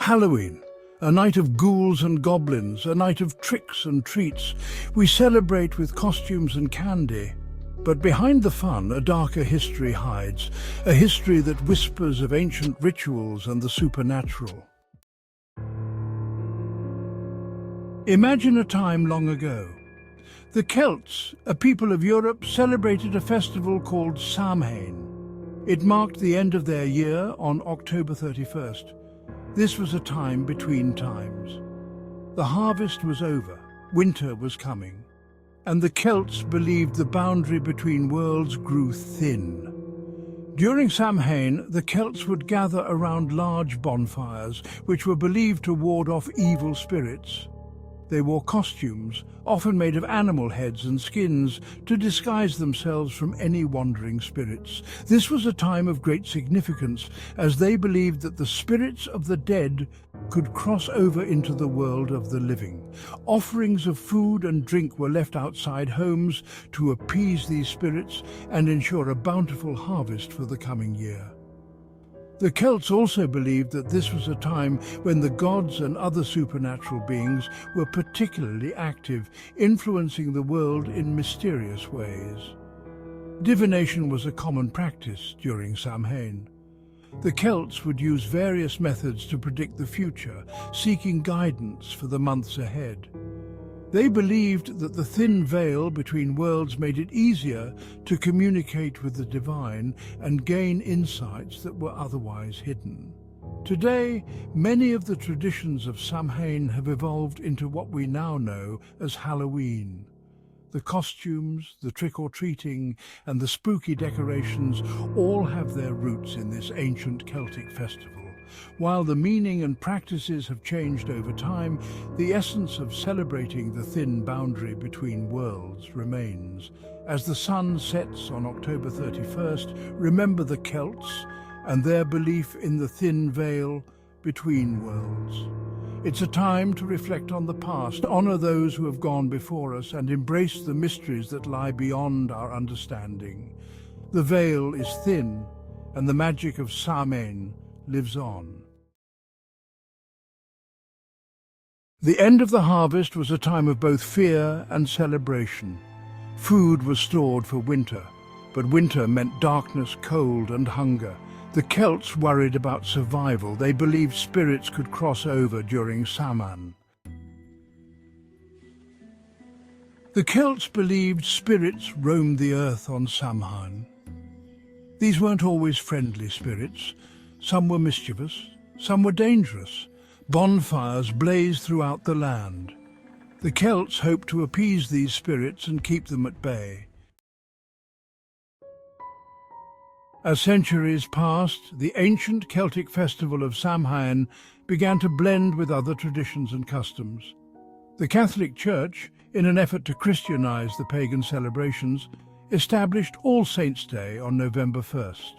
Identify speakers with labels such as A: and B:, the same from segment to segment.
A: Halloween, a night of ghouls and goblins, a night of tricks and treats. We celebrate with costumes and candy. But behind the fun, a darker history hides, a history that whispers of ancient rituals and the supernatural. Imagine a time long ago. The Celts, a people of Europe, celebrated a festival called Samhain. It marked the end of their year on October 31st. This was a time between times. The harvest was over, winter was coming, and the Celts believed the boundary between worlds grew thin. During Samhain, the Celts would gather around large bonfires, which were believed to ward off evil spirits. They wore costumes, often made of animal heads and skins, to disguise themselves from any wandering spirits. This was a time of great significance, as they believed that the spirits of the dead could cross over into the world of the living. Offerings of food and drink were left outside homes to appease these spirits and ensure a bountiful harvest for the coming year. The Celts also believed that this was a time when the gods and other supernatural beings were particularly active, influencing the world in mysterious ways. Divination was a common practice during Samhain. The Celts would use various methods to predict the future, seeking guidance for the months ahead. They believed that the thin veil between worlds made it easier to communicate with the divine and gain insights that were otherwise hidden. Today, many of the traditions of Samhain have evolved into what we now know as Halloween. The costumes, the trick-or-treating, and the spooky decorations all have their roots in this ancient Celtic festival. While the meaning and practices have changed over time, the essence of celebrating the thin boundary between worlds remains. As the sun sets on October 31st, remember the Celts and their belief in the thin veil between worlds. It's a time to reflect on the past, honor those who have gone before us, and embrace the mysteries that lie beyond our understanding. The veil is thin, and the magic of Samhain lives on. The end of the harvest was a time of both fear and celebration. Food was stored for winter, but winter meant darkness, cold, and hunger. The Celts worried about survival. They believed spirits could cross over during Samhain. The Celts believed spirits roamed the earth on Samhain. These weren't always friendly spirits. Some were mischievous, some were dangerous. Bonfires blazed throughout the land. The Celts hoped to appease these spirits and keep them at bay. As centuries passed, the ancient Celtic festival of Samhain began to blend with other traditions and customs. The Catholic Church, in an effort to Christianize the pagan celebrations, established All Saints' Day on November 1st.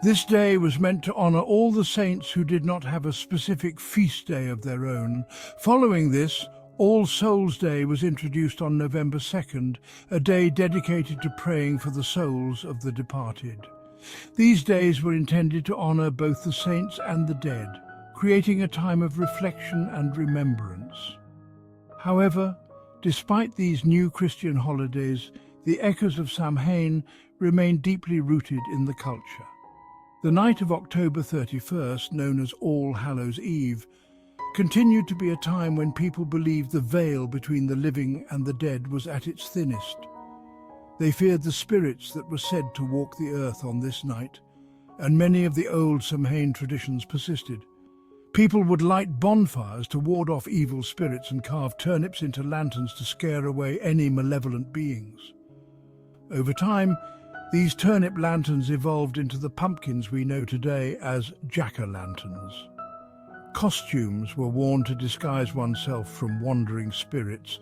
A: This day was meant to honor all the saints who did not have a specific feast day of their own. Following this, All Souls' Day was introduced on November 2nd, a day dedicated to praying for the souls of the departed. These days were intended to honor both the saints and the dead, creating a time of reflection and remembrance. However, despite these new Christian holidays, the echoes of Samhain remain deeply rooted in the culture. The night of October 31st, known as All Hallows' Eve, continued to be a time when people believed the veil between the living and the dead was at its thinnest. They feared the spirits that were said to walk the earth on this night, and many of the old Samhain traditions persisted. People would light bonfires to ward off evil spirits and carve turnips into lanterns to scare away any malevolent beings. Over time, these turnip lanterns evolved into the pumpkins we know today as JackOLanterns. Costumes were worn to disguise oneself from wandering spirits,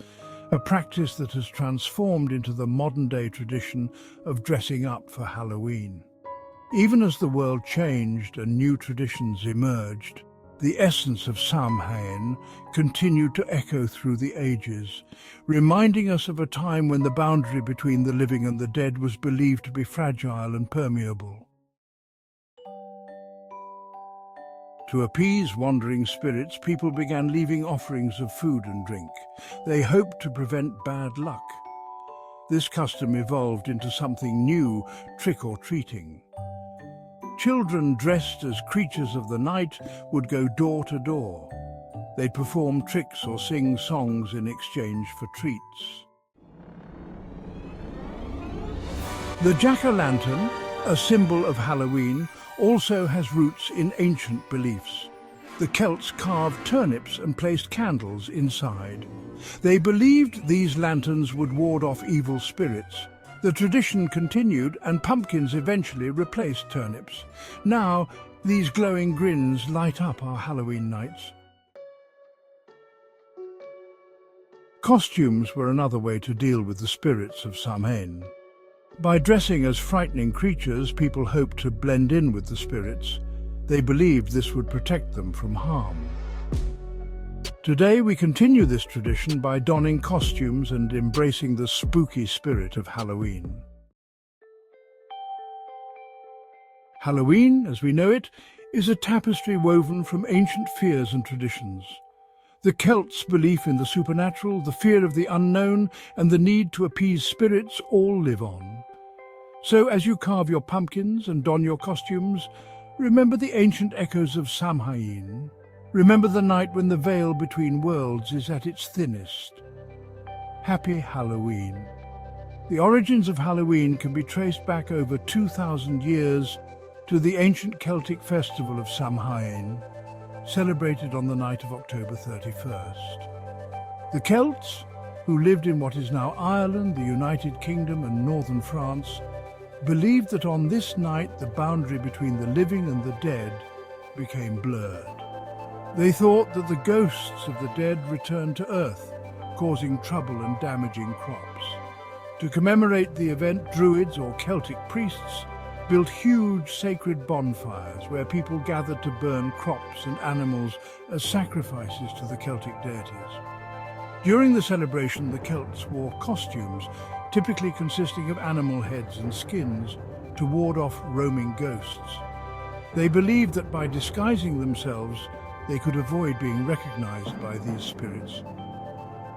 A: a practice that has transformed into the modern-day tradition of dressing up for Halloween. Even as the world changed and new traditions emerged, the essence of Samhain continued to echo through the ages, reminding us of a time when the boundary between the living and the dead was believed to be fragile and permeable. To appease wandering spirits, people began leaving offerings of food and drink. They hoped to prevent bad luck. This custom evolved into something new, trick-or-treating. Children dressed as creatures of the night would go door to door. They'd perform tricks or sing songs in exchange for treats. The JackOLantern, a symbol of Halloween, also has roots in ancient beliefs. The Celts carved turnips and placed candles inside. They believed these lanterns would ward off evil spirits. The tradition continued and pumpkins eventually replaced turnips. Now, these glowing grins light up our Halloween nights. Costumes were another way to deal with the spirits of Samhain. By dressing as frightening creatures, people hoped to blend in with the spirits. They believed this would protect them from harm. Today we continue this tradition by donning costumes and embracing the spooky spirit of Halloween. Halloween, as we know it, is a tapestry woven from ancient fears and traditions. The Celts' belief in the supernatural, the fear of the unknown, and the need to appease spirits all live on. So as you carve your pumpkins and don your costumes, remember the ancient echoes of Samhain. Remember the night when the veil between worlds is at its thinnest. Happy Halloween. The origins of Halloween can be traced back over 2,000 years to the ancient Celtic festival of Samhain, celebrated on the night of October 31st. The Celts, who lived in what is now Ireland, the United Kingdom and northern France, believed that on this night the boundary between the living and the dead became blurred. They thought that the ghosts of the dead returned to Earth, causing trouble and damaging crops. To commemorate the event, Druids or Celtic priests built huge sacred bonfires where people gathered to burn crops and animals as sacrifices to the Celtic deities. During the celebration, the Celts wore costumes, typically consisting of animal heads and skins, to ward off roaming ghosts. They believed that by disguising themselves, they could avoid being recognized by these spirits.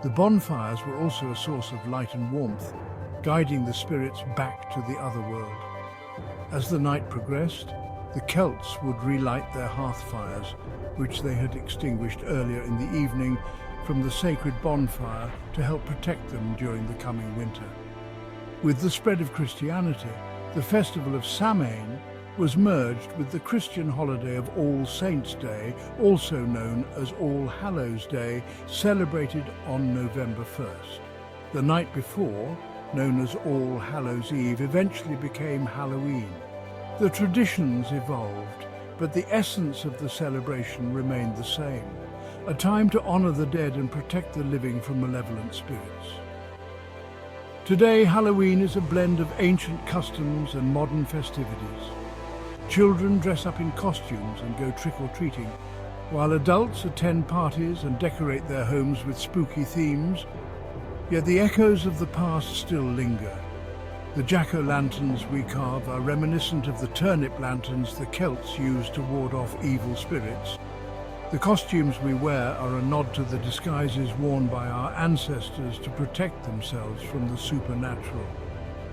A: The bonfires were also a source of light and warmth, guiding the spirits back to the other world. As the night progressed, the Celts would relight their hearth fires, which they had extinguished earlier in the evening, from the sacred bonfire to help protect them during the coming winter. With the spread of Christianity, the festival of Samhain was merged with the Christian holiday of All Saints' Day, also known as All Hallows' Day, celebrated on November 1st. The night before, known as All Hallows' Eve, eventually became Halloween. The traditions evolved, but the essence of the celebration remained the same, a time to honor the dead and protect the living from malevolent spirits. Today, Halloween is a blend of ancient customs and modern festivities. Children dress up in costumes and go trick-or-treating, while adults attend parties and decorate their homes with spooky themes. Yet the echoes of the past still linger. The jack-o'-lanterns we carve are reminiscent of the turnip lanterns the Celts used to ward off evil spirits. The costumes we wear are a nod to the disguises worn by our ancestors to protect themselves from the supernatural.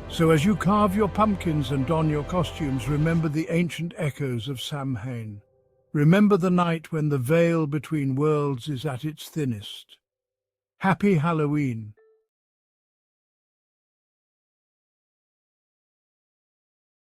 A: So as you carve your pumpkins and don your costumes, remember the ancient echoes of Samhain. Remember the night when the veil between worlds is at its thinnest. Happy Halloween!